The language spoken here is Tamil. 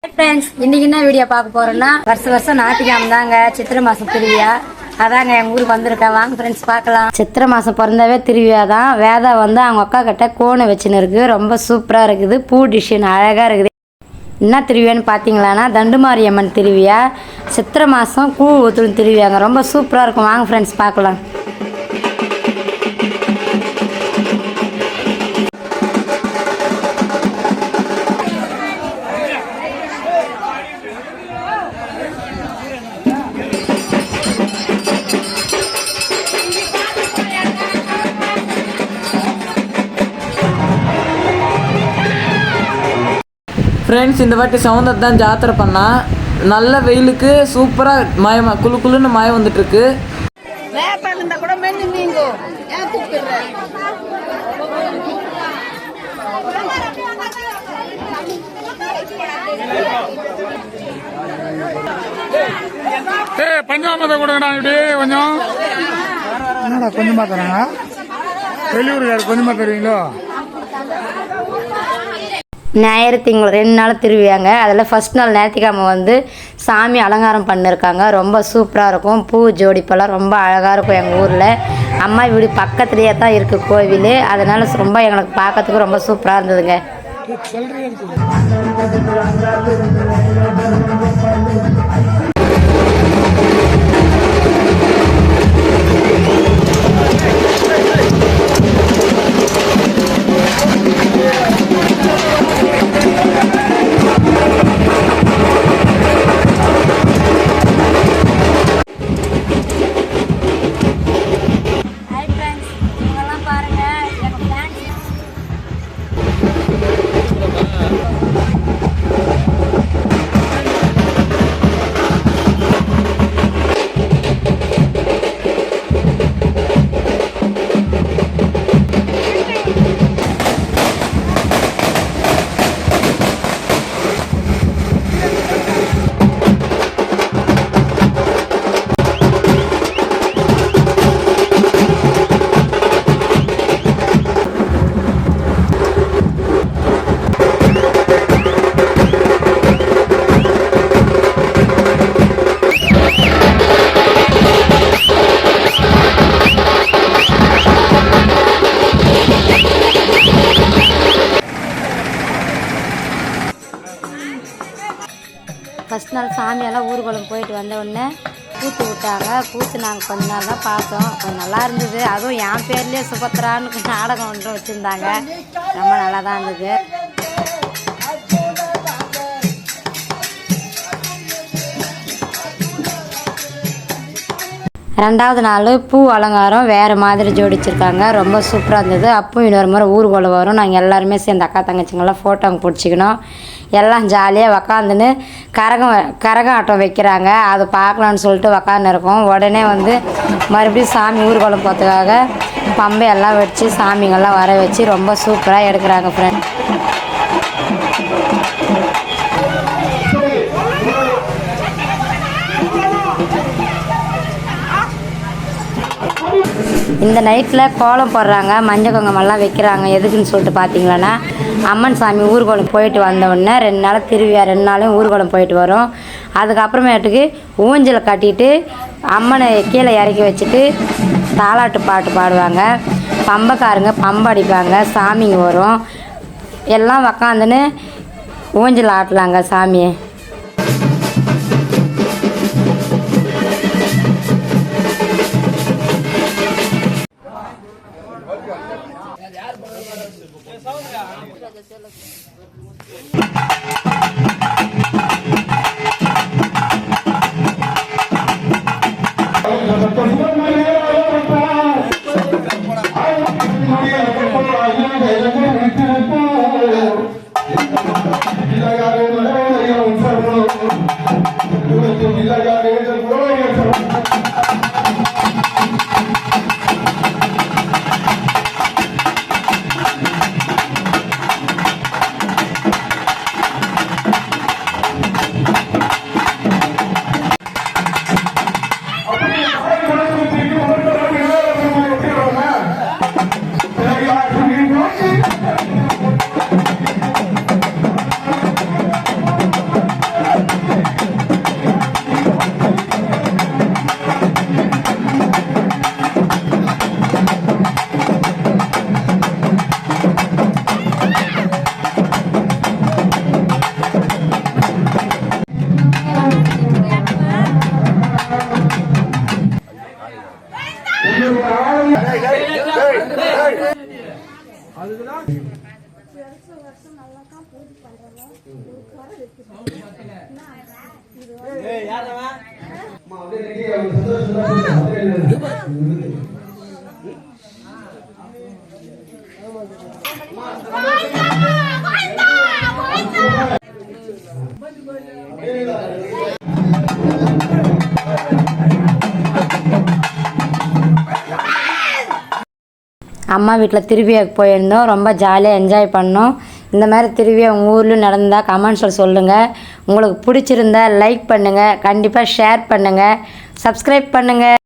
ஃப்ரெண்ட்ஸ், இன்னைக்கு என்ன வீடியோ பார்க்க போறோம்னா வருஷம் ஞாயிற்றுக்கிழமை தாங்க சித்திரை மாசம் திருவிழா. அதாங்க எங்க ஊருக்கு வந்திருக்கேன். வாங்க ஃப்ரெண்ட்ஸ் பார்க்கலாம். சித்திரை மாசம் பிறந்தாவே திருவிழா தான். வேதா வந்து அவங்க அக்கா கிட்ட கோணை வச்சுன்னு இருக்கு. ரொம்ப சூப்பரா இருக்குது. பூ டிஷன் அழகா இருக்குது. என்ன திருவிழான்னு பார்த்தீங்களான்னா தண்டுமாரியம்மன் திருவிழா. சித்திரை மாதம் கூ ஊத்துடும் திருவிழாங்க. ரொம்ப சூப்பராக இருக்கும். வாங்க ஃப்ரெண்ட்ஸ் பார்க்கலாம். ஃப்ரெண்ட்ஸ், இந்த வாட்டி சவுந்தர் தான் ஜாத்திரை பண்ணா. நல்ல வெயிலுக்கு சூப்பராக மயம் குளுன்னு மயம் வந்துட்டுருக்கு. பஞ்சாமத்தை கொடுங்கடா, இப்படி கொஞ்சம் என்னடா கொஞ்சமா தராங்க. வெளியூருக்காரு கொஞ்சமா தருவீங்களோ? ஞாயிறு திங்கள் 2 நாள் திருவிழாங்க. அதில் ஃபர்ஸ்ட் நாள் ஞாயிற்றுக்கிழமை வந்து சாமி அலங்காரம் பண்ணியிருக்காங்க. ரொம்ப சூப்பராக இருக்கும். பூ ஜோடிப்பெல்லாம் ரொம்ப அழகாக இருக்கும். எங்கள் ஊரில் அம்மா வீடு பக்கத்துலேயே தான் இருக்குது கோவில். அதனால் ரொம்ப எங்களுக்கு பார்க்கறதுக்கு ரொம்ப சூப்பராக இருந்ததுங்க. ஃபஸ்ட் நாள் சாமியெல்லாம் ஊர்வலம் போயிட்டு வந்த உடனே கூத்து விட்டாங்க. கூத்து நாங்கள் கொஞ்ச நாள் தான் பார்த்தோம். கொஞ்சம் நல்லா இருந்தது. அதுவும் என் பேர்லேயே சுபத்ரான்னு நாடகம் ஒன்று வச்சுருந்தாங்க. ரொம்ப நல்லா தான் இருந்தது. ரெண்டாவது நாள் பூ அலங்காரம் வேறு மாதிரி ஜோடிச்சிருக்காங்க. ரொம்ப சூப்பராக இருந்தது. அப்போ இன்னொரு முறை ஊர்வலம் வரும். நாங்கள் எல்லாருமே சேர்ந்து அக்கா தங்கச்சிங்கெல்லாம் ஃபோட்டோ பிடிச்சிக்கணும். எல்லாம் ஜாலியாக உக்காந்துன்னு கரகம் ஆட்டம் வைக்கிறாங்க. அது பார்க்கலான்னு சொல்லிட்டு உக்காந்து இருக்கோம். உடனே வந்து மறுபடியும் சாமி ஊர்வலம் போகிறதுக்காக பம்பையெல்லாம் வச்சு சாமிங்கெல்லாம் வர வச்சு ரொம்ப சூப்பராக எடுக்கிறாங்க ஃப்ரெண்ட். இந்த நைட்டில் கோலம் போடுறாங்க. மஞ்சள் குங்குமம்லாம் வைக்கிறாங்க. எதுக்குன்னு சொல்லிட்டு பார்த்தீங்களன்னா அம்மன் சாமி ஊர்வலம் போயிட்டு வந்தவுடனே 2 நாள் திருவிழா. 2 நாளையும் ஊர்வலம் போயிட்டு வரும். அதுக்கப்புறமேட்டுக்கு ஊஞ்சலை கட்டிட்டு அம்மனை கீழே இறக்கி வச்சுட்டு தாலாட்டு பாட்டு பாடுவாங்க. பம்பக்காரங்க பம்பை அடிப்பாங்க. சாமிங்க வரும். எல்லாம் உக்காந்துன்னு ஊஞ்சல் ஆட்டலாங்க சாமியை. அம்மா வீட்டில் திருவிழாக்கு போயிருந்தோம். ரொம்ப ஜாலியாக என்ஜாய் பண்ணோம். இந்த மாதிரி திருவிழா உங்கள் ஊரில் நடந்தால் கமெண்ட்ஸில் சொல்லுங்கள். உங்களுக்கு பிடிச்சிருந்தா லைக் பண்ணுங்கள், கண்டிப்பாக ஷேர் பண்ணுங்கள், சப்ஸ்கிரைப் பண்ணுங்கள்.